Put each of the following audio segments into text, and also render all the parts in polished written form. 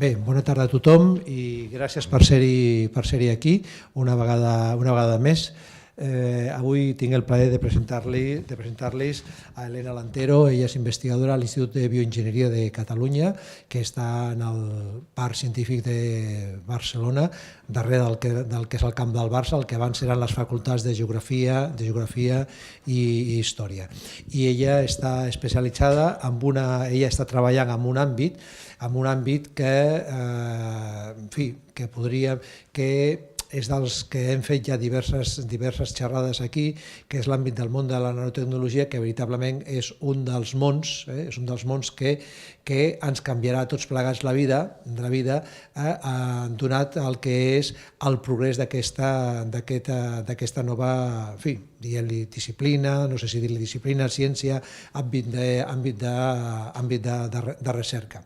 Bé, bona tarda a tothom i gràcies per ser-hi aquí una vegada més. Avui tinc el plaer de presentar-los a Elena Lantero. Ella és investigadora a l'Institut de Bioenginyeria de Catalunya, que està en el Parc Científic de Barcelona, darrere del que és el Camp del Barça, el que abans eren les facultats de Geografia i Història. I ella està especialitzada ella està treballant en un àmbit que és dels que hem fet ja diverses xerrades aquí, que és l'àmbit del món de la nanotecnologia, que veritablement és un dels mons que ens canviarà a tots plegats la vida, donat el que és el progrés d'aquesta nova disciplina, no sé si dir-li disciplina, ciència, àmbit de recerca.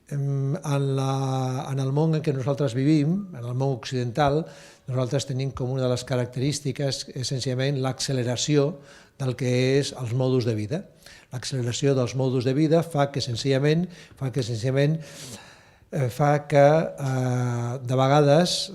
En el món en què nosaltres vivim, en el món occidental, nosaltres tenim com una de les característiques essencialment l'acceleració del que és els modus de vida. L'acceleració dels modus de vida fa que de vegades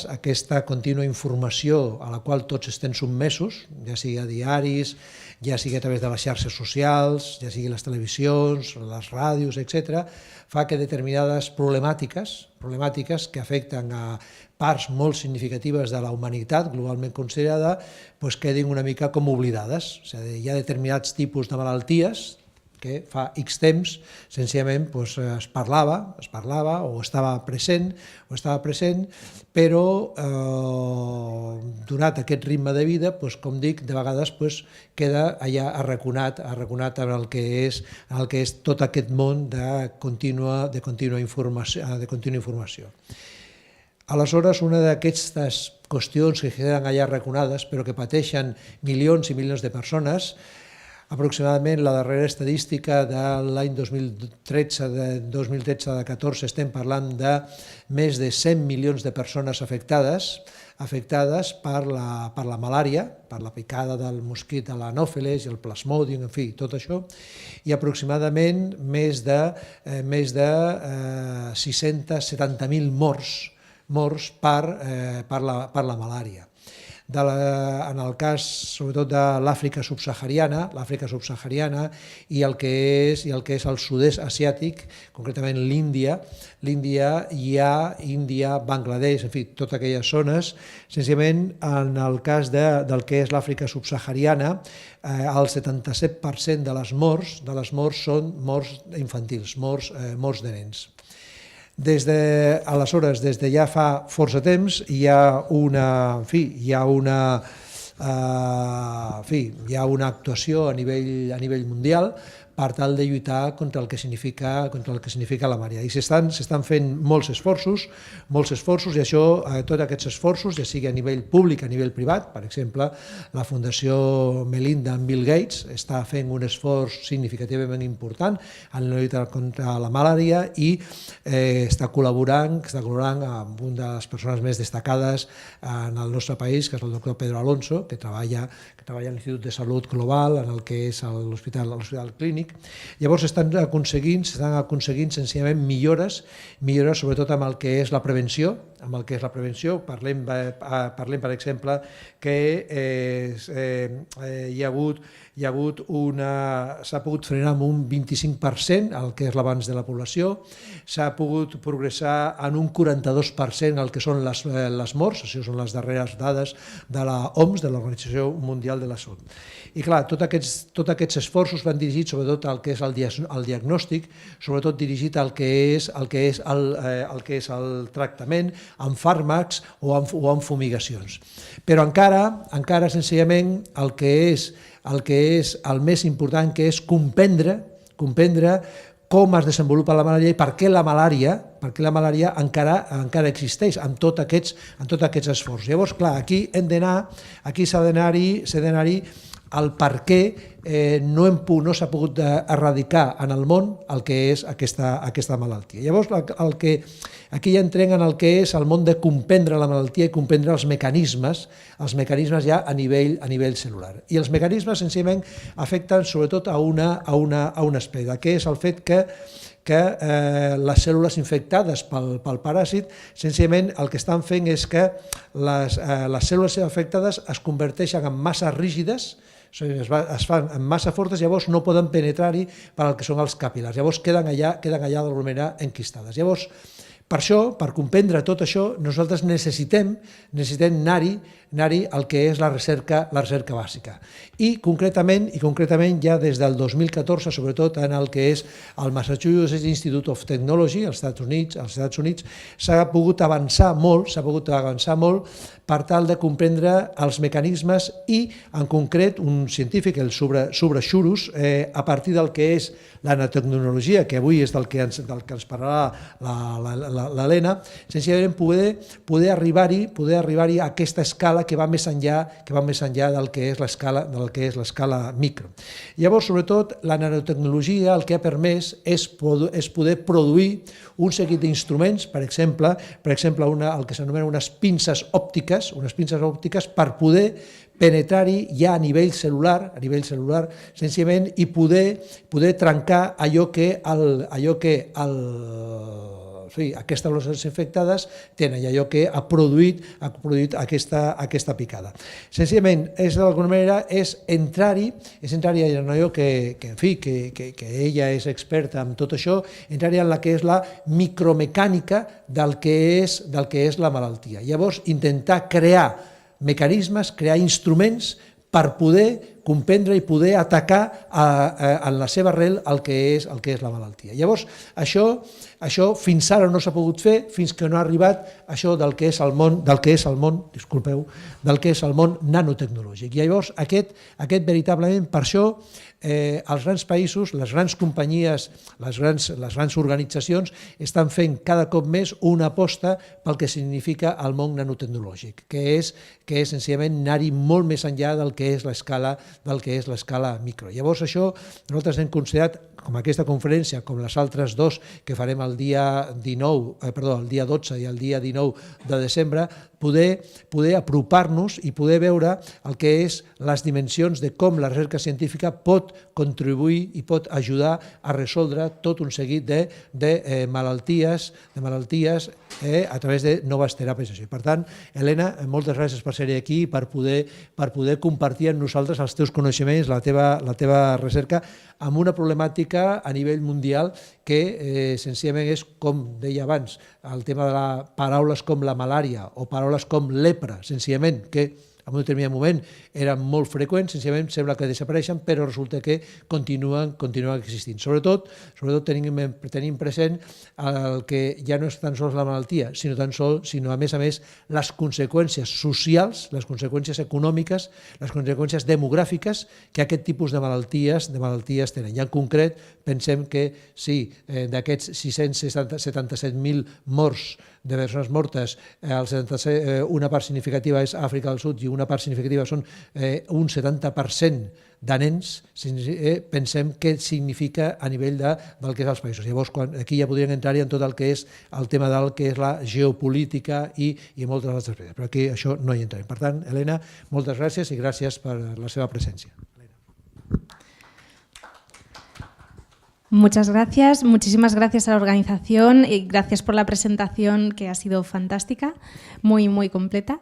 aquesta contínua informació a la qual tots estem sotmesos, ja sigui a diaris, ja sigui a través de les xarxes socials, ja sigui les televisions, les ràdios, etc., fa que determinades problemàtiques que afecten a parts molt significatives de la humanitat globalment considerada quedin una mica com oblidades. Hi ha determinats tipus de malalties que fa X temps senzillament es parlava o estava present, però donat aquest ritme de vida, com dic, de vegades queda allà arraconat en el que és tot aquest món de contínua informació. Aleshores, una d'aquestes qüestions que queden allà arraconades, però que pateixen milions i milions de persones, aproximadament la darrera estadística de l'any 2013-14 estem parlant de més de 100 milions de persones afectades per la malària, per la picada del mosquit de l'anòfeles i el plasmodium, en fi, tot això, i aproximadament més de 670.000 morts per la malària. En el cas, sobretot, de l'Àfrica subsahariana i el que és el sud-est asiàtic, concretament l'Índia, Bangladesh, en fi, totes aquelles zones, senzillament, en el cas del que és l'Àfrica subsahariana, el 77% de les morts són morts infantils, morts de nens. Aleshores, des de ja fa força temps, hi ha una actuació a nivell mundial per tal de lluitar contra el que significa la malària. I s'estan fent molts esforços, i tots aquests esforços, ja sigui a nivell públic, a nivell privat, per exemple, la Fundació Melinda amb Bill Gates està fent un esforç significativament important en la lluita contra la malària i està col·laborant amb una de les persones més destacades en el nostre país, que és el doctor Pedro Alonso, que treballa a l'Institut de Salut Global, en el que és l'Hospital Clínic. Llavors estan aconseguint senzillament millores sobretot amb el que és la prevenció. Parlem, per exemple, que s'ha pogut frenar amb un 25% el que és l'avanç de la població, s'ha pogut progressar en un 42% el que són les morts, això són les darreres dades de l'OMS, de l'Organització Mundial de la Salut. I clar, tots aquests esforços van dirigits sobretot al que és el diagnòstic, sobretot dirigit al que és el tractament amb fàrmacs o amb fumigacions. Però encara senzillament el que és el més important, que és comprendre com es desenvolupa la malària i per què la malària encara existeix amb tots aquests esforços. Llavors, clar, aquí s'ha d'anar-hi el per què no s'ha pogut erradicar en el món el que és aquesta malaltia. Llavors, aquí ja entrem en el que és el món de comprendre la malaltia i comprendre els mecanismes ja a nivell cel·lular. I els mecanismes, senzillament, afecten sobretot a un aspecte, que és el fet que les cèl·lules infectades pel paràsit, senzillament el que estan fent és que les cèl·lules afectades es converteixen en massa rígides, es fan en massa fortes, llavors no poden penetrar-hi per al que són els capil·lars, llavors queden allà d'alguna manera enquistades. Llavors, per això, per comprendre tot això, nosaltres necessitem anar-hi al que és la recerca bàsica. I concretament ja des del 2014, sobretot en el que és el Massachusetts Institute of Technology, als Estats Units, s'ha pogut avançar molt per tal de comprendre els mecanismes i, en concret, un científic, el Subra-Shurus, a partir del que és la nanotecnologia, que avui és del que ens parlarà l'Helena, senzillament poder arribar-hi a aquesta escala que va més enllà del que és l'escala micro. Llavors, sobretot, la nanotecnologia el que ha permès és poder produir un seguit d'instruments, per exemple, el que s'anomenen unes pinces òptiques per poder penetrar-hi ja a nivell cel·lular, senzillament, i poder trencar allò que aquestes cèl·lules infectades tenen, allò que ha produït aquesta picada. Senzillament, d'alguna manera, és entrar-hi en allò que ella és experta en tot això, entrar-hi en la que és la micromecànica del que és la malaltia. Llavors, intentar crear mecanismes, crear instruments per poder comprendre i poder atacar en la seva arrel el que és la malaltia. Llavors, això fins ara no s'ha pogut fer, fins que no ha arribat això del que és el món nanotecnològic. Llavors, aquest veritablement, per això, els grans països, les grans companyies, les grans organitzacions estan fent cada cop més una aposta pel que significa el món nanotecnològic, que és senzillament anar-hi molt més enllà del que és l'escala micro. Llavors, això nosaltres hem considerat, com aquesta conferència, com les altres dues que farem el dia 12 i el dia 19 de desembre, poder apropar-nos i poder veure el que és les dimensions de com la recerca científica pot contribuir i pot ajudar a resoldre tot un seguit de malalties a través de noves teràpies. Per tant, Helena, moltes gràcies per ser aquí, per poder compartir amb nosaltres els teus coneixements, la teva recerca, amb una problemàtica a nivell mundial que senzillament és, com deia abans, el tema de paraules com la malària o paraules com lepra, senzillament, que en un determinat moment eren molt freqüents, senzillament sembla que desapareixen, però resulta que continuen existint. Sobretot tenim present el que ja no és tan sols la malaltia, sinó a més les conseqüències socials, les conseqüències econòmiques, les conseqüències demogràfiques que aquest tipus de malalties tenen. I en concret pensem que sí, d'aquests 677.000 morts de persones mortes, una part significativa és Àfrica del Sud i una part significativa són un 70% de nens, pensem què significa a nivell del que és els països. Llavors, aquí ja podríem entrar-hi en tot el que és el tema del que és la geopolítica i moltes altres coses, però aquí això no hi entrarem. Per tant, Helena, moltes gràcies i gràcies per la seva presència. Muchas gracias, muchísimas gracias a la organización y gracias por la presentación que ha sido fantástica, muy, muy completa.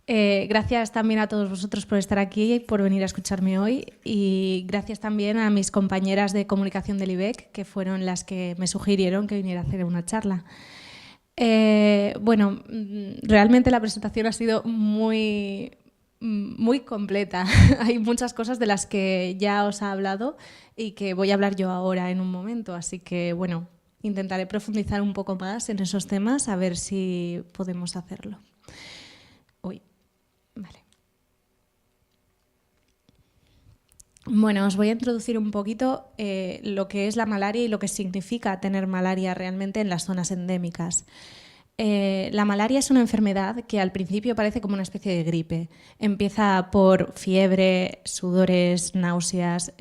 Gracias también a todos vosotros por estar aquí y por venir a escucharme hoy, y gracias también a mis compañeras de comunicación del IBEC, que fueron las que me sugirieron que viniera a hacer una charla. Bueno, realmente la presentación ha sido muy completa. Hay muchas cosas de las que ya os ha hablado y que voy a hablar yo ahora en un momento, así que bueno, intentaré profundizar un poco más en esos temas, a ver si podemos hacerlo. Vale. Bueno, os voy a introducir un poquito lo que es la malaria y lo que significa tener malaria realmente en las zonas endémicas. La malaria es una enfermedad que al principio parece como una especie de gripe. Empieza por fiebre, sudores, náuseas.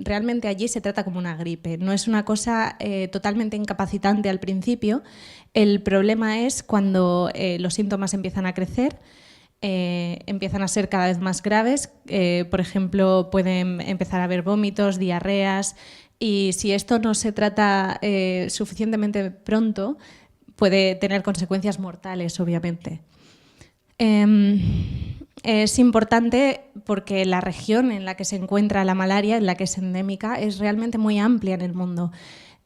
Realmente allí se trata como una gripe. No es una cosa totalmente incapacitante al principio. El problema es cuando los síntomas empiezan a crecer, empiezan a ser cada vez más graves. Por ejemplo, pueden empezar a haber vómitos, diarreas, y si esto no se trata suficientemente pronto, puede tener consecuencias mortales, obviamente. Es importante porque la región en la que se encuentra la malaria, en la que es endémica, es realmente muy amplia en el mundo.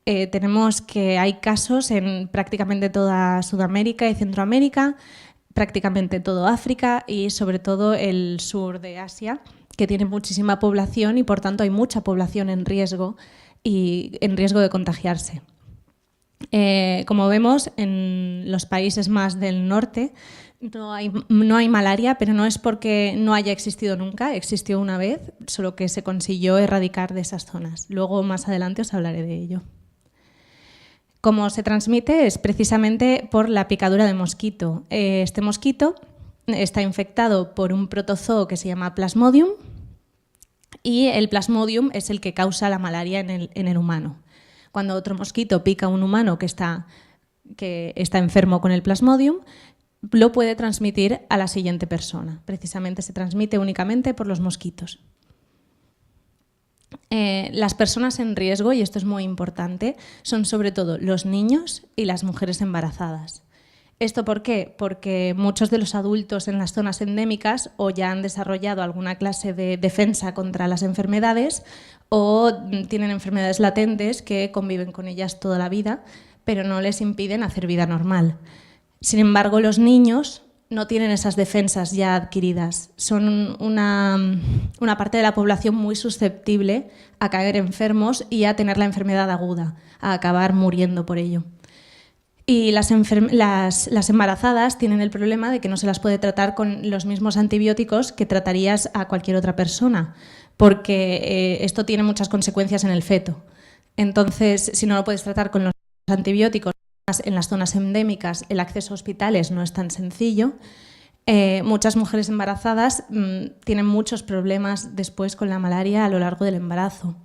Tenemos que hay casos en prácticamente toda Sudamérica y Centroamérica, prácticamente todo África y sobre todo el sur de Asia, que tiene muchísima población y por tanto hay mucha población en riesgo y en riesgo de contagiarse. Como vemos, en los países más del norte no hay malaria, pero no es porque no haya existido nunca, existió una vez, solo que se consiguió erradicar de esas zonas. Luego, más adelante, os hablaré de ello. Cómo se transmite es precisamente por la picadura de mosquito. Este mosquito está infectado por un protozoo que se llama Plasmodium y el Plasmodium es el que causa la malaria en el humano. Cuando otro mosquito pica a un humano que está enfermo con el Plasmodium, lo puede transmitir a la siguiente persona. Precisamente se transmite únicamente por los mosquitos. Las personas en riesgo, y esto es muy importante, son sobre todo los niños y las mujeres embarazadas. ¿Esto por qué? Porque muchos de los adultos en las zonas endémicas o ya han desarrollado alguna clase de defensa contra las enfermedades o tienen enfermedades latentes que conviven con ellas toda la vida, pero no les impiden hacer vida normal. Sin embargo, los niños no tienen esas defensas ya adquiridas. Son una parte de la población muy susceptible a caer enfermos y a tener la enfermedad aguda, a acabar muriendo por ello. Y las embarazadas tienen el problema de que no se las puede tratar con los mismos antibióticos que tratarías a cualquier otra persona, porque esto tiene muchas consecuencias en el feto. Entonces, si no lo puedes tratar con los antibióticos, en las zonas endémicas el acceso a hospitales no es tan sencillo. Muchas mujeres embarazadas tienen muchos problemas después con la malaria a lo largo del embarazo.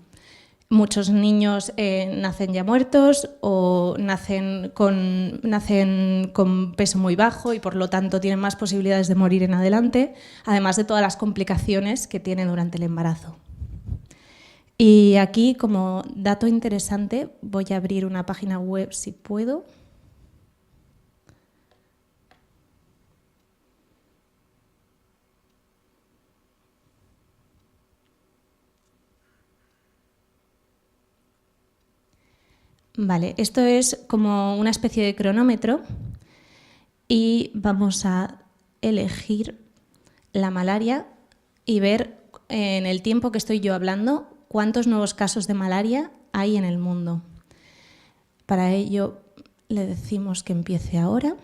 Muchos niños nacen ya muertos o nacen con peso muy bajo y por lo tanto tienen más posibilidades de morir en adelante, además de todas las complicaciones que tienen durante el embarazo. Y aquí, como dato interesante, voy a abrir una página web si puedo. Vale, esto es como una especie de cronómetro y vamos a elegir la malaria y ver en el tiempo que estoy yo hablando cuántos nuevos casos de malaria hay en el mundo. Para ello le decimos que empiece ahora.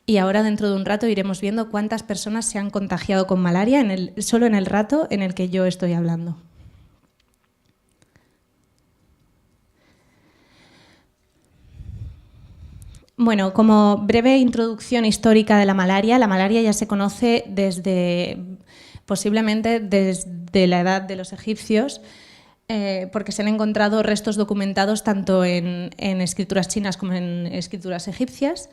Y ahora dentro de un rato iremos viendo cuántas personas se han contagiado con malaria solo en el rato en el que yo estoy hablando. Bueno, como breve introducción histórica de la malaria ya se conoce posiblemente desde la edad de los egipcios, porque se han encontrado restos documentados tanto en escrituras chinas como en escrituras egipcias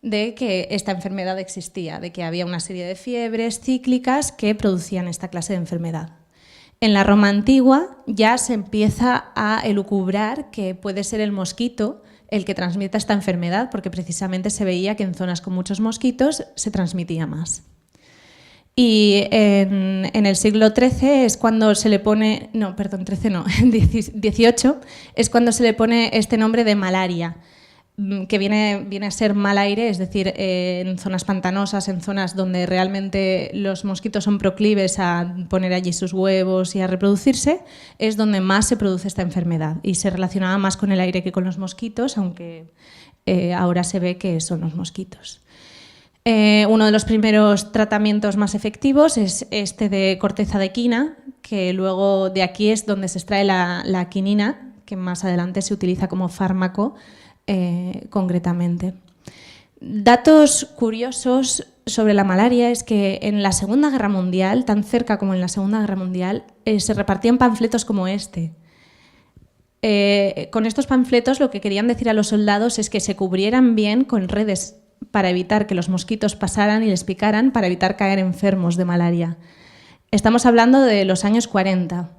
de que esta enfermedad existía, de que había una serie de fiebres cíclicas que producían esta clase de enfermedad. En la Roma antigua ya se empieza a elucubrar que puede ser el mosquito el que transmite esta enfermedad, porque precisamente se veía que en zonas con muchos mosquitos se transmitía más. Y en el siglo XIII es cuando se le pone, XVIII es cuando se le pone este nombre de malaria, que viene a ser mal aire, es decir, en zonas pantanosas, en zonas donde realmente los mosquitos son proclives a poner allí sus huevos y a reproducirse, es donde más se produce esta enfermedad y se relacionaba más con el aire que con los mosquitos, aunque ahora se ve que son los mosquitos. Uno de los primeros tratamientos más efectivos es este de corteza de quina, que luego de aquí es donde se extrae la quinina, que más adelante se utiliza como fármaco concretamente. Datos curiosos sobre la malaria es que en la Segunda Guerra Mundial, tan cerca como en la Segunda Guerra Mundial, se repartían panfletos como este. Con estos panfletos lo que querían decir a los soldados es que se cubrieran bien con redes para evitar que los mosquitos pasaran y les picaran, para evitar caer enfermos de malaria. Estamos hablando de los años 40.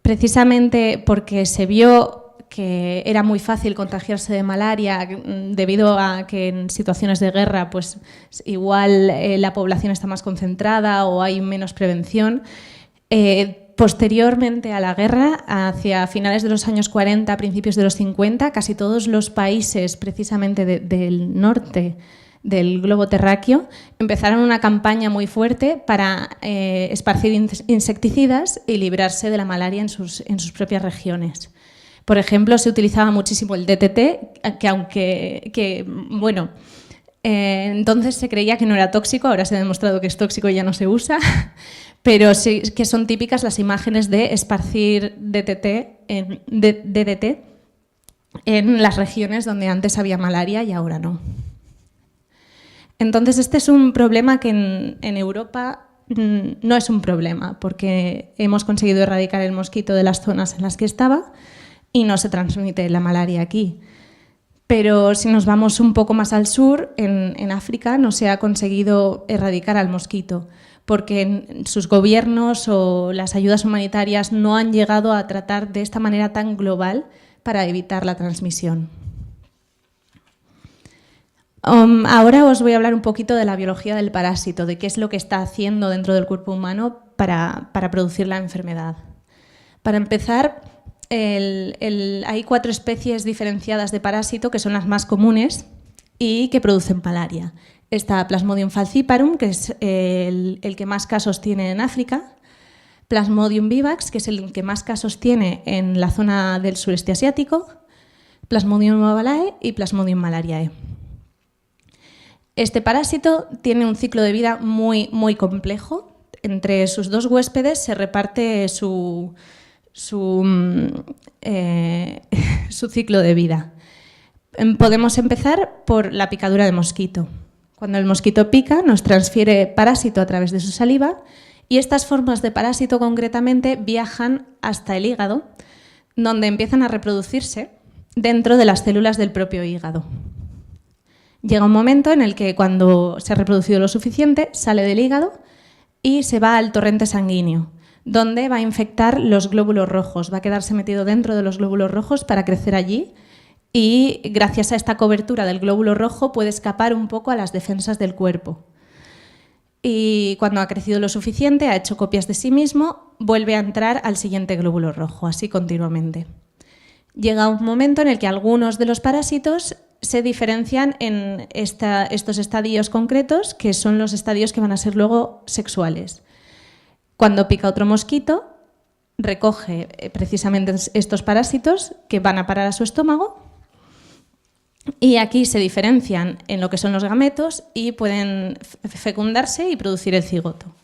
precisamente porque se vio que era muy fácil contagiarse de malaria debido a que en situaciones de guerra pues igual la población está más concentrada o hay menos prevención. Posteriormente a la guerra, hacia finales de los años 40, principios de los 50, casi todos los países precisamente del norte del globo terráqueo empezaron una campaña muy fuerte para esparcir insecticidas y librarse de la malaria en sus propias regiones. Por ejemplo, se utilizaba muchísimo el DDT, bueno, entonces se creía que no era tóxico, ahora se ha demostrado que es tóxico y ya no se usa, pero sí que son típicas las imágenes de esparcir DDT en las regiones donde antes había malaria y ahora no. Entonces, este es un problema que en Europa no es un problema, porque hemos conseguido erradicar el mosquito de las zonas en las que estaba y no se transmite la malaria aquí. Pero si nos vamos un poco más al sur, en África no se ha conseguido erradicar al mosquito, porque sus gobiernos o las ayudas humanitarias no han llegado a tratar de esta manera tan global para evitar la transmisión. Ahora os voy a hablar un poquito de la biología del parásito, de qué es lo que está haciendo dentro del cuerpo humano para producir la enfermedad. Para empezar, hay 4 especies diferenciadas de parásito que son las más comunes y que producen malaria. Está Plasmodium falciparum, que es el que más casos tiene en África, Plasmodium vivax, que es el que más casos tiene en la zona del sureste asiático, Plasmodium ovalae y Plasmodium malariae. Este parásito tiene un ciclo de vida muy, muy complejo. Entre sus 2 huéspedes se reparte su ciclo de vida. Podemos empezar por la picadura de mosquito. Cuando el mosquito pica, nos transfiere parásito a través de su saliva y estas formas de parásito concretamente viajan hasta el hígado, donde empiezan a reproducirse dentro de las células del propio hígado. Llega un momento en el que cuando se ha reproducido lo suficiente, sale del hígado y se va al torrente sanguíneo, donde va a infectar los glóbulos rojos, va a quedarse metido dentro de los glóbulos rojos para crecer allí y gracias a esta cobertura del glóbulo rojo puede escapar un poco a las defensas del cuerpo. Y cuando ha crecido lo suficiente, ha hecho copias de sí mismo, vuelve a entrar al siguiente glóbulo rojo, así continuamente. Llega un momento en el que algunos de los parásitos se diferencian en estos estadios concretos, que son los estadios que van a ser luego sexuales. Cuando pica otro mosquito, recoge precisamente estos parásitos que van a parar a su estómago y aquí se diferencian en lo que son los gametos y pueden fecundarse y producir el cigoto.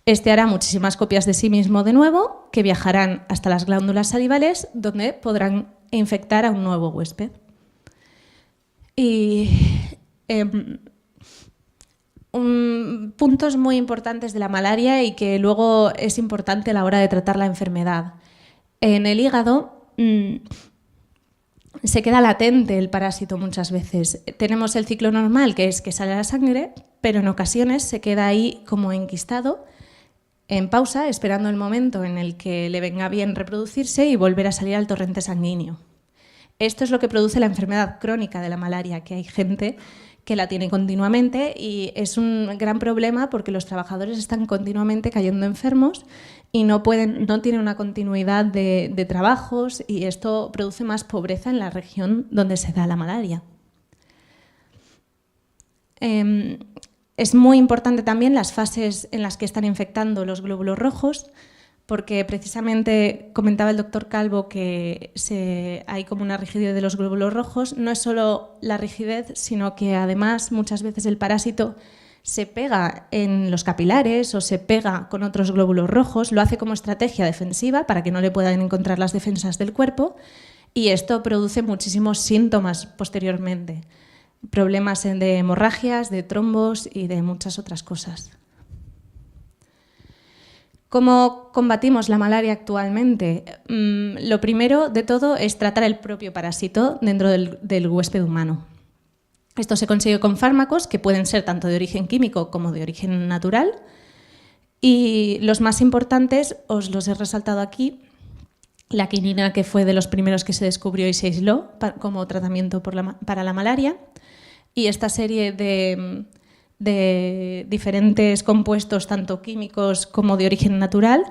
Este hará muchísimas copias de sí mismo de nuevo, que viajarán hasta las glándulas salivales, donde podrán infectar a un nuevo huésped. Y puntos muy importantes de la malaria y que luego es importante a la hora de tratar la enfermedad. En el hígado se queda latente el parásito muchas veces. Tenemos el ciclo normal, que es que sale a la sangre, pero en ocasiones se queda ahí como enquistado, en pausa, esperando el momento en el que le venga bien reproducirse y volver a salir al torrente sanguíneo. Esto es lo que produce la enfermedad crónica de la malaria, que hay gente que la tiene continuamente y es un gran problema porque los trabajadores están continuamente cayendo enfermos y no tienen una continuidad de trabajos y esto produce más pobreza en la región donde se da la malaria. Es muy importante también las fases en las que están infectando los glóbulos rojos, porque precisamente comentaba el doctor Calvo que hay como una rigidez de los glóbulos rojos. No es solo la rigidez, sino que además muchas veces el parásito se pega en los capilares o se pega con otros glóbulos rojos, lo hace como estrategia defensiva para que no le puedan encontrar las defensas del cuerpo y esto produce muchísimos síntomas posteriormente, problemas de hemorragias, de trombos y de muchas otras cosas. ¿Cómo combatimos la malaria actualmente? Lo primero de todo es tratar el propio parásito dentro del huésped humano. Esto se consigue con fármacos que pueden ser tanto de origen químico como de origen natural y los más importantes os los he resaltado aquí, la quinina, que fue de los primeros que se descubrió y se aisló como tratamiento para la malaria, y esta serie de diferentes compuestos, tanto químicos como de origen natural,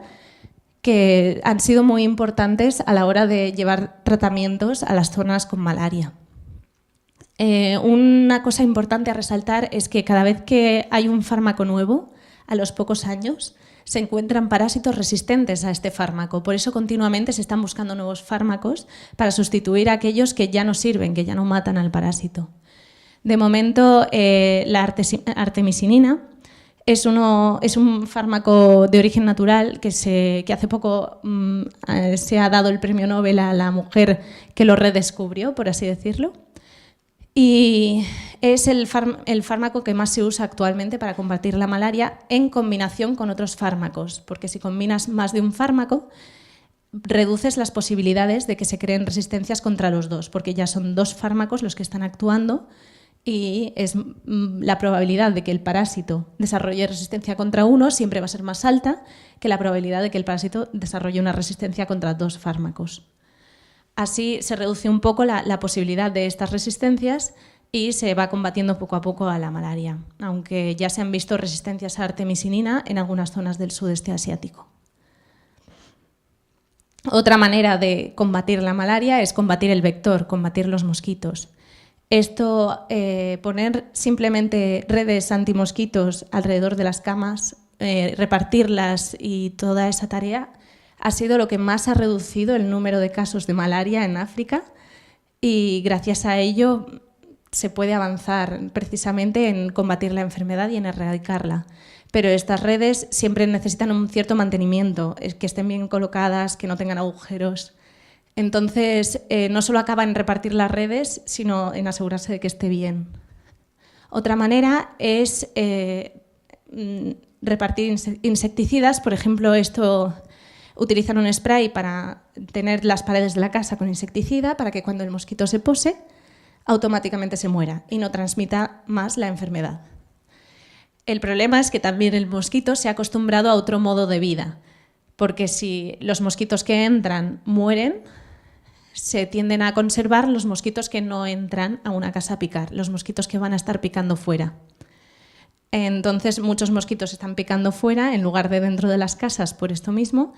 que han sido muy importantes a la hora de llevar tratamientos a las zonas con malaria. Una cosa importante a resaltar es que cada vez que hay un fármaco nuevo, a los pocos años, se encuentran parásitos resistentes a este fármaco. Por eso continuamente se están buscando nuevos fármacos para sustituir a aquellos que ya no sirven, que ya no matan al parásito. De momento, la artemisinina es un fármaco de origen natural que hace poco se ha dado el premio Nobel a la mujer que lo redescubrió, por así decirlo. Y es el fármaco que más se usa actualmente para combatir la malaria en combinación con otros fármacos, porque si combinas más de un fármaco, reduces las posibilidades de que se creen resistencias contra los dos, porque ya son dos fármacos los que están actuando y la probabilidad de que el parásito desarrolle resistencia contra uno siempre va a ser más alta que la probabilidad de que el parásito desarrolle una resistencia contra dos fármacos. Así se reduce un poco la posibilidad de estas resistencias y se va combatiendo poco a poco a la malaria, aunque ya se han visto resistencias a artemisinina en algunas zonas del sudeste asiático. Otra manera de combatir la malaria es combatir el vector, combatir los mosquitos. Esto, poner simplemente redes antimosquitos alrededor de las camas, repartirlas y toda esa tarea, ha sido lo que más ha reducido el número de casos de malaria en África y gracias a ello se puede avanzar precisamente en combatir la enfermedad y en erradicarla. Pero estas redes siempre necesitan un cierto mantenimiento, que estén bien colocadas, que no tengan agujeros. Entonces, no solo acaba en repartir las redes, sino en asegurarse de que esté bien. Otra manera es repartir insecticidas, por ejemplo, utilizan un spray para tener las paredes de la casa con insecticida para que cuando el mosquito se pose, automáticamente se muera y no transmita más la enfermedad. El problema es que también el mosquito se ha acostumbrado a otro modo de vida, porque si los mosquitos que entran mueren, se tienden a conservar los mosquitos que no entran a una casa a picar, los mosquitos que van a estar picando fuera. Entonces, muchos mosquitos están picando fuera en lugar de dentro de las casas por esto mismo,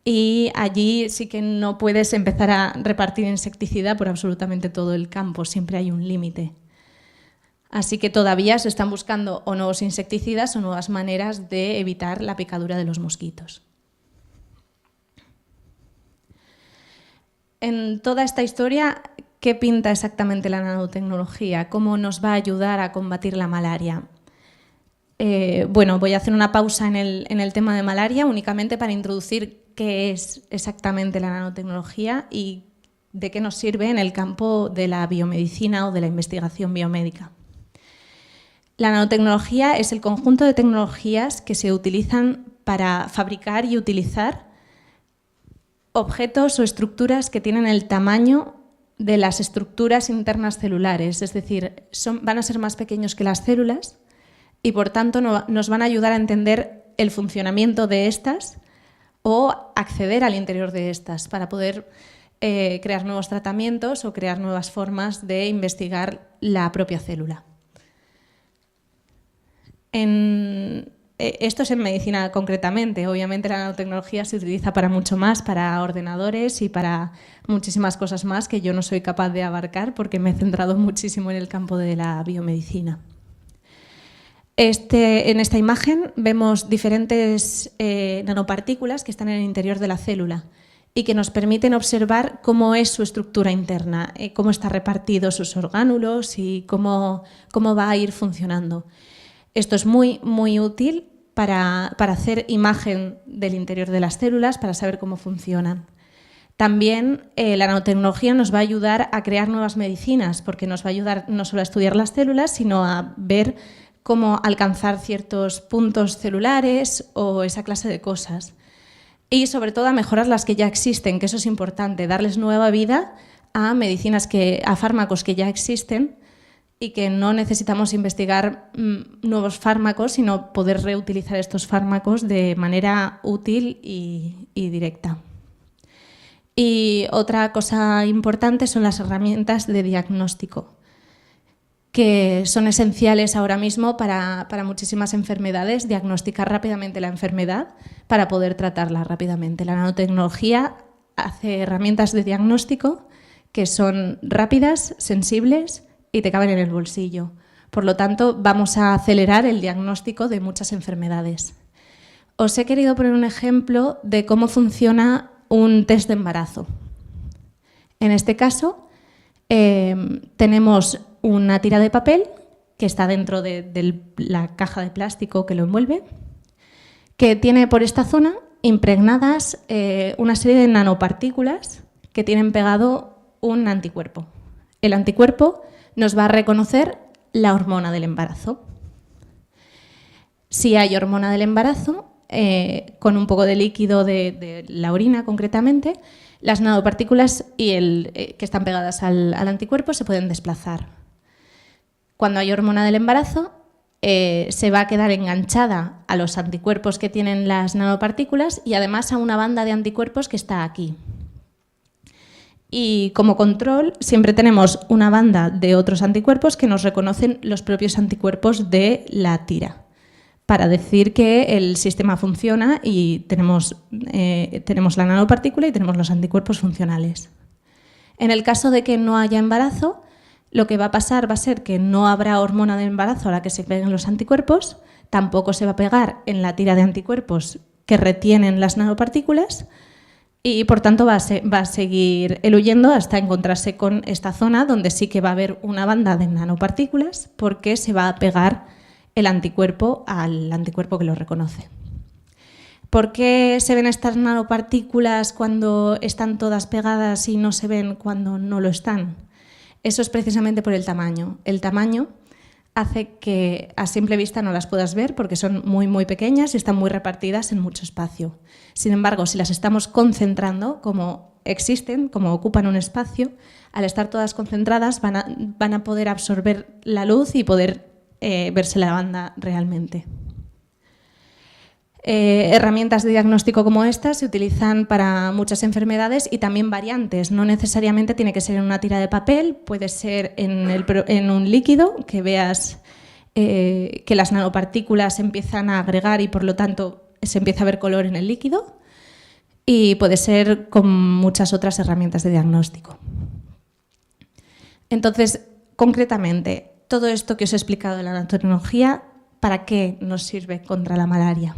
y allí sí que no puedes empezar a repartir insecticida por absolutamente todo el campo, siempre hay un límite. Así que todavía se están buscando o nuevos insecticidas o nuevas maneras de evitar la picadura de los mosquitos. En toda esta historia, ¿qué pinta exactamente la nanotecnología? ¿Cómo nos va a ayudar a combatir la malaria? Bueno, voy a hacer una pausa en el tema de malaria únicamente para introducir qué es exactamente la nanotecnología y de qué nos sirve en el campo de la biomedicina o de la investigación biomédica. La nanotecnología es el conjunto de tecnologías que se utilizan para fabricar y utilizar objetos o estructuras que tienen el tamaño de las estructuras internas celulares, es decir, van a ser más pequeños que las células y por tanto nos van a ayudar a entender el funcionamiento de estas o acceder al interior de estas para poder crear nuevos tratamientos o crear nuevas formas de investigar la propia célula. Esto es en medicina concretamente. Obviamente la nanotecnología se utiliza para mucho más, para ordenadores y para muchísimas cosas más que yo no soy capaz de abarcar porque me he centrado muchísimo en el campo de la biomedicina. En esta imagen vemos diferentes nanopartículas que están en el interior de la célula y que nos permiten observar cómo es su estructura interna, cómo están repartidos sus orgánulos y cómo va a ir funcionando. Esto es muy, muy útil para hacer imagen del interior de las células, para saber cómo funcionan. También la nanotecnología nos va a ayudar a crear nuevas medicinas, porque nos va a ayudar no solo a estudiar las células, sino a ver cómo alcanzar ciertos puntos celulares o esa clase de cosas. Y sobre todo a mejorar las que ya existen, que eso es importante, darles nueva vida a medicinas, a fármacos que ya existen y que no necesitamos investigar nuevos fármacos, sino poder reutilizar estos fármacos de manera útil y directa. Y otra cosa importante son las herramientas de diagnóstico, que son esenciales ahora mismo para muchísimas enfermedades, diagnosticar rápidamente la enfermedad para poder tratarla rápidamente. La nanotecnología hace herramientas de diagnóstico que son rápidas, sensibles y te caben en el bolsillo. Por lo tanto, vamos a acelerar el diagnóstico de muchas enfermedades. Os he querido poner un ejemplo de cómo funciona un test de embarazo. En este caso, tenemos una tira de papel que está dentro de la caja de plástico que lo envuelve, que tiene por esta zona impregnadas una serie de nanopartículas que tienen pegado un anticuerpo. El anticuerpo nos va a reconocer la hormona del embarazo. Si hay hormona del embarazo, con un poco de líquido de la orina concretamente, las nanopartículas que están pegadas al anticuerpo se pueden desplazar. Cuando hay hormona del embarazo, se va a quedar enganchada a los anticuerpos que tienen las nanopartículas y además a una banda de anticuerpos que está aquí. Y como control siempre tenemos una banda de otros anticuerpos que nos reconocen los propios anticuerpos de la tira, para decir que el sistema funciona y tenemos la nanopartícula y tenemos los anticuerpos funcionales. En el caso de que no haya embarazo, lo que va a pasar va a ser que no habrá hormona de embarazo a la que se peguen los anticuerpos, tampoco se va a pegar en la tira de anticuerpos que retienen las nanopartículas y, por tanto, va a seguir eluyendo hasta encontrarse con esta zona donde sí que va a haber una banda de nanopartículas porque se va a pegar el anticuerpo al anticuerpo que lo reconoce. ¿Por qué se ven estas nanopartículas cuando están todas pegadas y no se ven cuando no lo están? Eso es precisamente por el tamaño. El tamaño hace que a simple vista no las puedas ver porque son muy, muy pequeñas y están muy repartidas en mucho espacio. Sin embargo, si las estamos concentrando, como existen, como ocupan un espacio, al estar todas concentradas van a poder absorber la luz y poder verse la banda realmente. Herramientas de diagnóstico como estas se utilizan para muchas enfermedades y también variantes. No necesariamente tiene que ser en una tira de papel, puede ser en un líquido, que veas que las nanopartículas empiezan a agregar y por lo tanto se empieza a ver color en el líquido, y puede ser con muchas otras herramientas de diagnóstico. Entonces, concretamente, todo esto que os he explicado de la nanotecnología, ¿para qué nos sirve contra la malaria?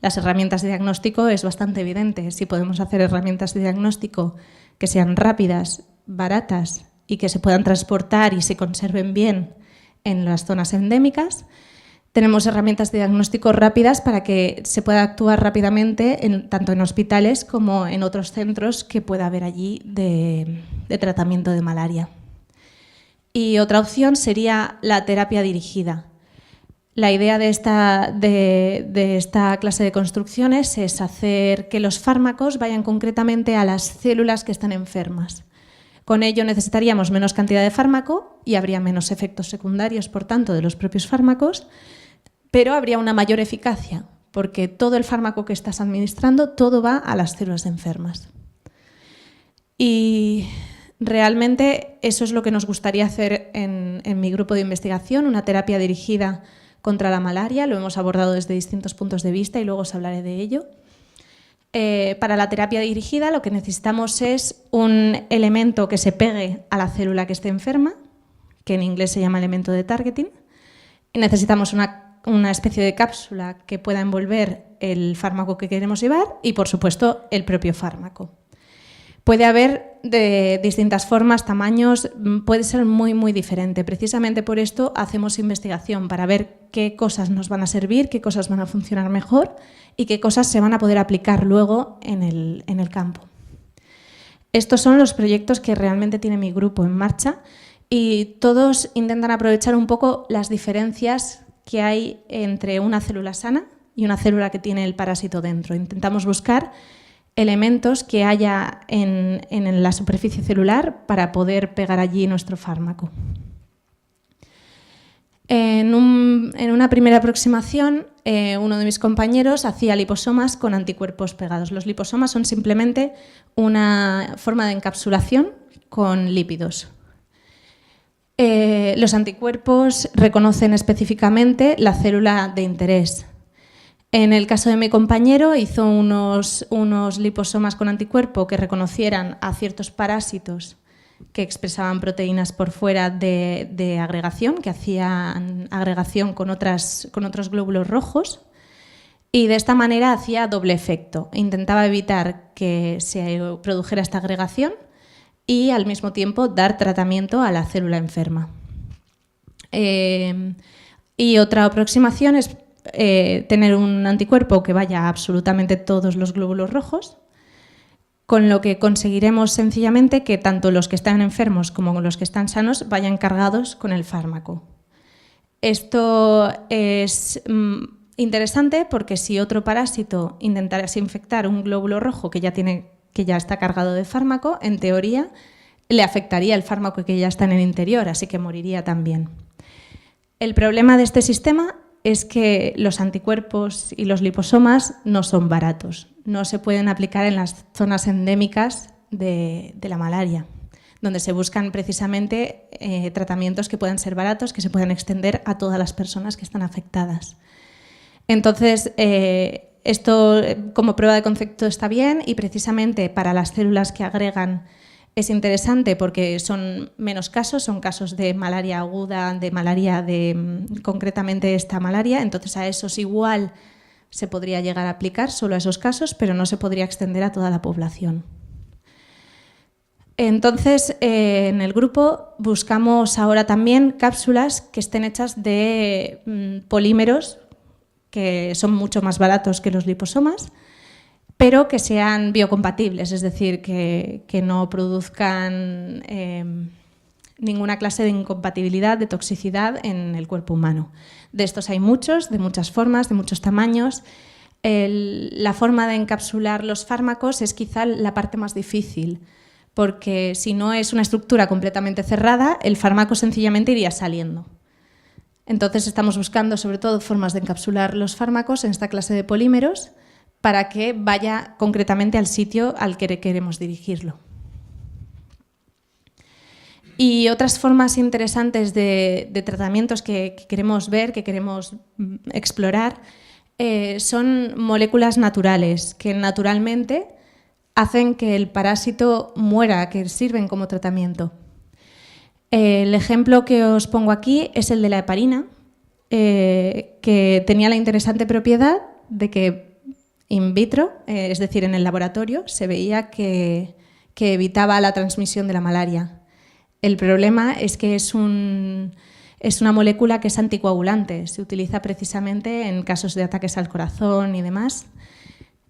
Las herramientas de diagnóstico es bastante evidente. Si podemos hacer herramientas de diagnóstico que sean rápidas, baratas y que se puedan transportar y se conserven bien en las zonas endémicas, tenemos herramientas de diagnóstico rápidas para que se pueda actuar rápidamente tanto en hospitales como en otros centros que pueda haber allí de tratamiento de malaria. Y otra opción sería la terapia dirigida. La idea de esta clase de construcciones es hacer que los fármacos vayan concretamente a las células que están enfermas. Con ello necesitaríamos menos cantidad de fármaco y habría menos efectos secundarios, por tanto, de los propios fármacos, pero habría una mayor eficacia, porque todo el fármaco que estás administrando, todo va a las células enfermas. Y realmente eso es lo que nos gustaría hacer en mi grupo de investigación, una terapia dirigida contra la malaria. Lo hemos abordado desde distintos puntos de vista y luego os hablaré de ello. Para la terapia dirigida lo que necesitamos es un elemento que se pegue a la célula que esté enferma, que en inglés se llama elemento de targeting. Y necesitamos una especie de cápsula que pueda envolver el fármaco que queremos llevar y, por supuesto, el propio fármaco. Puede haber de distintas formas, tamaños, puede ser muy, muy diferente. Precisamente por esto hacemos investigación para ver qué cosas nos van a servir, qué cosas van a funcionar mejor y qué cosas se van a poder aplicar luego en el campo. Estos son los proyectos que realmente tiene mi grupo en marcha y todos intentan aprovechar un poco las diferencias que hay entre una célula sana y una célula que tiene el parásito dentro. Intentamos buscar elementos que haya en la superficie celular para poder pegar allí nuestro fármaco. En una primera aproximación, uno de mis compañeros hacía liposomas con anticuerpos pegados. Los liposomas son simplemente una forma de encapsulación con lípidos. Los anticuerpos reconocen específicamente la célula de interés. En el caso de mi compañero, hizo unos liposomas con anticuerpo que reconocieran a ciertos parásitos que expresaban proteínas por fuera de agregación, que hacían agregación con otros glóbulos rojos, y de esta manera hacía doble efecto. Intentaba evitar que se produjera esta agregación y al mismo tiempo dar tratamiento a la célula enferma. Y otra aproximación es tener un anticuerpo que vaya a absolutamente todos los glóbulos rojos, con lo que conseguiremos sencillamente que tanto los que están enfermos como los que están sanos vayan cargados con el fármaco. Esto es interesante porque si otro parásito intentara infectar un glóbulo rojo que ya está cargado de fármaco, en teoría le afectaría el fármaco que ya está en el interior, así que moriría también. El problema de este sistema es que los anticuerpos y los liposomas no son baratos, no se pueden aplicar en las zonas endémicas de la malaria, donde se buscan precisamente tratamientos que puedan ser baratos, que se puedan extender a todas las personas que están afectadas. Entonces, esto como prueba de concepto está bien y precisamente para las células que agregan es interesante porque son menos casos, son casos de malaria aguda, de malaria concretamente esta malaria, entonces a esos igual se podría llegar a aplicar solo a esos casos, pero no se podría extender a toda la población. Entonces, en el grupo buscamos ahora también cápsulas que estén hechas de polímeros que son mucho más baratos que los liposomas, pero que sean biocompatibles, es decir, que no produzcan ninguna clase de incompatibilidad, de toxicidad en el cuerpo humano. De estos hay muchos, de muchas formas, de muchos tamaños. La forma de encapsular los fármacos es quizá la parte más difícil, porque si no es una estructura completamente cerrada, el fármaco sencillamente iría saliendo. Entonces estamos buscando sobre todo formas de encapsular los fármacos en esta clase de polímeros para que vaya concretamente al sitio al que queremos dirigirlo. Y otras formas interesantes de tratamientos que queremos ver, que queremos explorar, son moléculas naturales que naturalmente hacen que el parásito muera, que sirven como tratamiento. El ejemplo que os pongo aquí es el de la heparina, que tenía la interesante propiedad de que in vitro, es decir, en el laboratorio, se veía que evitaba la transmisión de la malaria. El problema es que es una molécula que es anticoagulante, se utiliza precisamente en casos de ataques al corazón y demás.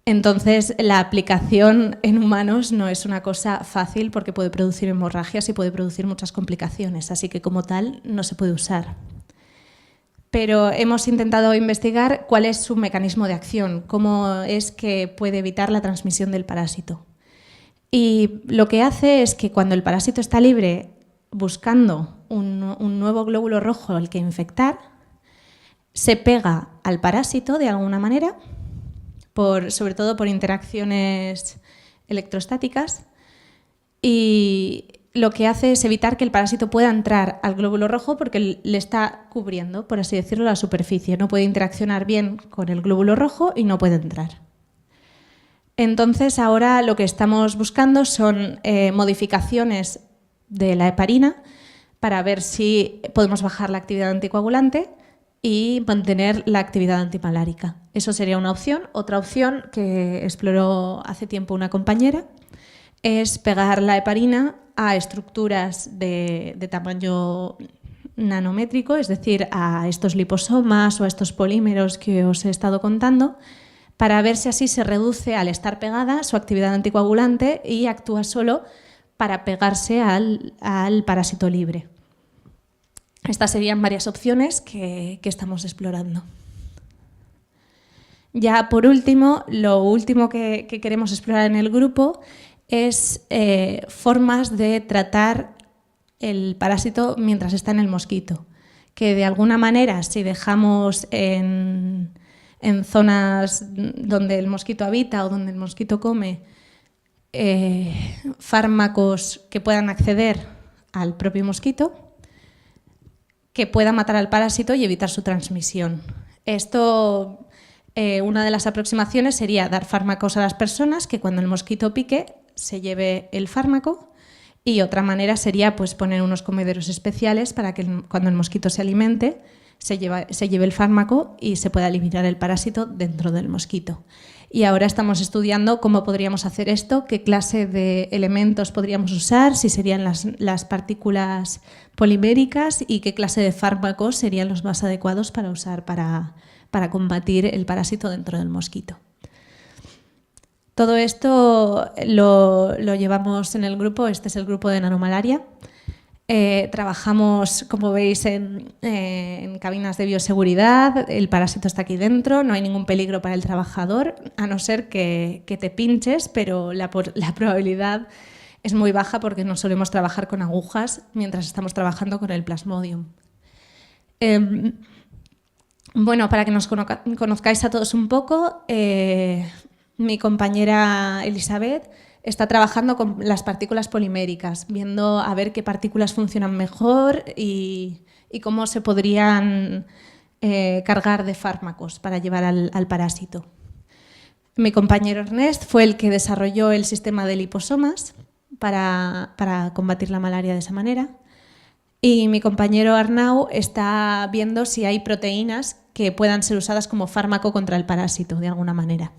Entonces, la aplicación en humanos no es una cosa fácil porque puede producir hemorragias y puede producir muchas complicaciones, así que como tal no se puede usar. Pero hemos intentado investigar cuál es su mecanismo de acción, cómo es que puede evitar la transmisión del parásito. Y lo que hace es que cuando el parásito está libre buscando un nuevo glóbulo rojo al que infectar, se pega al parásito de alguna manera, sobre todo por interacciones electrostáticas, y lo que hace es evitar que el parásito pueda entrar al glóbulo rojo porque le está cubriendo, por así decirlo, la superficie. No puede interaccionar bien con el glóbulo rojo y no puede entrar. Entonces, ahora lo que estamos buscando son modificaciones de la heparina para ver si podemos bajar la actividad anticoagulante y mantener la actividad antimalárica. Eso sería una opción. Otra opción que exploró hace tiempo una compañera es pegar la heparina a estructuras de tamaño nanométrico, es decir, a estos liposomas o a estos polímeros que os he estado contando, para ver si así se reduce, al estar pegada, su actividad anticoagulante y actúa solo para pegarse al parásito libre. Estas serían varias opciones que estamos explorando. Ya por último, lo último que queremos explorar en el grupo es formas de tratar el parásito mientras está en el mosquito, que de alguna manera, si dejamos en zonas donde el mosquito habita o donde el mosquito come fármacos que puedan acceder al propio mosquito, que pueda matar al parásito y evitar su transmisión. Esto, una de las aproximaciones sería dar fármacos a las personas, que cuando el mosquito pique se lleve el fármaco, y otra manera sería pues, poner unos comederos especiales para que cuando el mosquito se alimente se lleve el fármaco y se pueda eliminar el parásito dentro del mosquito. Y ahora estamos estudiando cómo podríamos hacer esto, qué clase de elementos podríamos usar, si serían las partículas poliméricas y qué clase de fármacos serían los más adecuados para usar para combatir el parásito dentro del mosquito. Todo esto lo llevamos en el grupo, este es el grupo de nanomalaria. Trabajamos, como veis, en cabinas de bioseguridad, el parásito está aquí dentro, no hay ningún peligro para el trabajador, a no ser que te pinches, pero la probabilidad es muy baja porque no solemos trabajar con agujas mientras estamos trabajando con el Plasmodium. Bueno, para que nos conozcáis a todos un poco, mi compañera Elizabeth está trabajando con las partículas poliméricas, viendo a ver qué partículas funcionan mejor y cómo se podrían cargar de fármacos para llevar al parásito. Mi compañero Ernest fue el que desarrolló el sistema de liposomas para combatir la malaria de esa manera. Y mi compañero Arnau está viendo si hay proteínas que puedan ser usadas como fármaco contra el parásito, de alguna manera.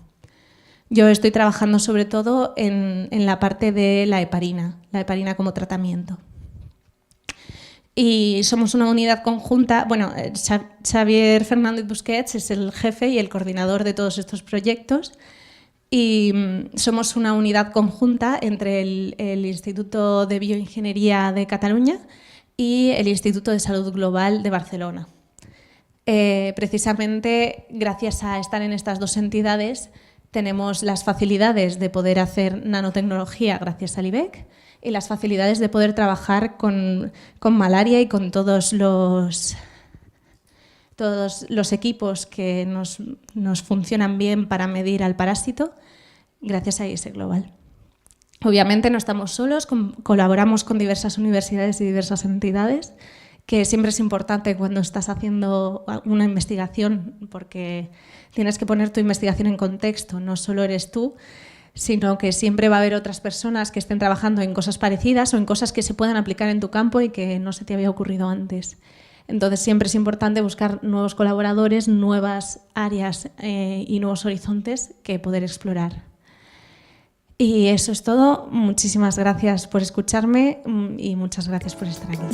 Yo estoy trabajando sobre todo en la parte de la heparina como tratamiento. Y somos una unidad conjunta, bueno, Xavier Fernández Busquets es el jefe y el coordinador de todos estos proyectos y somos una unidad conjunta entre el Instituto de Bioingeniería de Cataluña y el Instituto de Salud Global de Barcelona. Precisamente gracias a estar en estas dos entidades tenemos las facilidades de poder hacer nanotecnología gracias al IBEC y las facilidades de poder trabajar con malaria y con todos los equipos que nos funcionan bien para medir al parásito gracias a IS Global. Obviamente no estamos solos, colaboramos con diversas universidades y diversas entidades, que siempre es importante cuando estás haciendo una investigación porque tienes que poner tu investigación en contexto, no solo eres tú, sino que siempre va a haber otras personas que estén trabajando en cosas parecidas o en cosas que se puedan aplicar en tu campo y que no se te había ocurrido antes. Entonces siempre es importante buscar nuevos colaboradores, nuevas áreas y nuevos horizontes que poder explorar. Y eso es todo. Muchísimas gracias por escucharme y muchas gracias por estar aquí.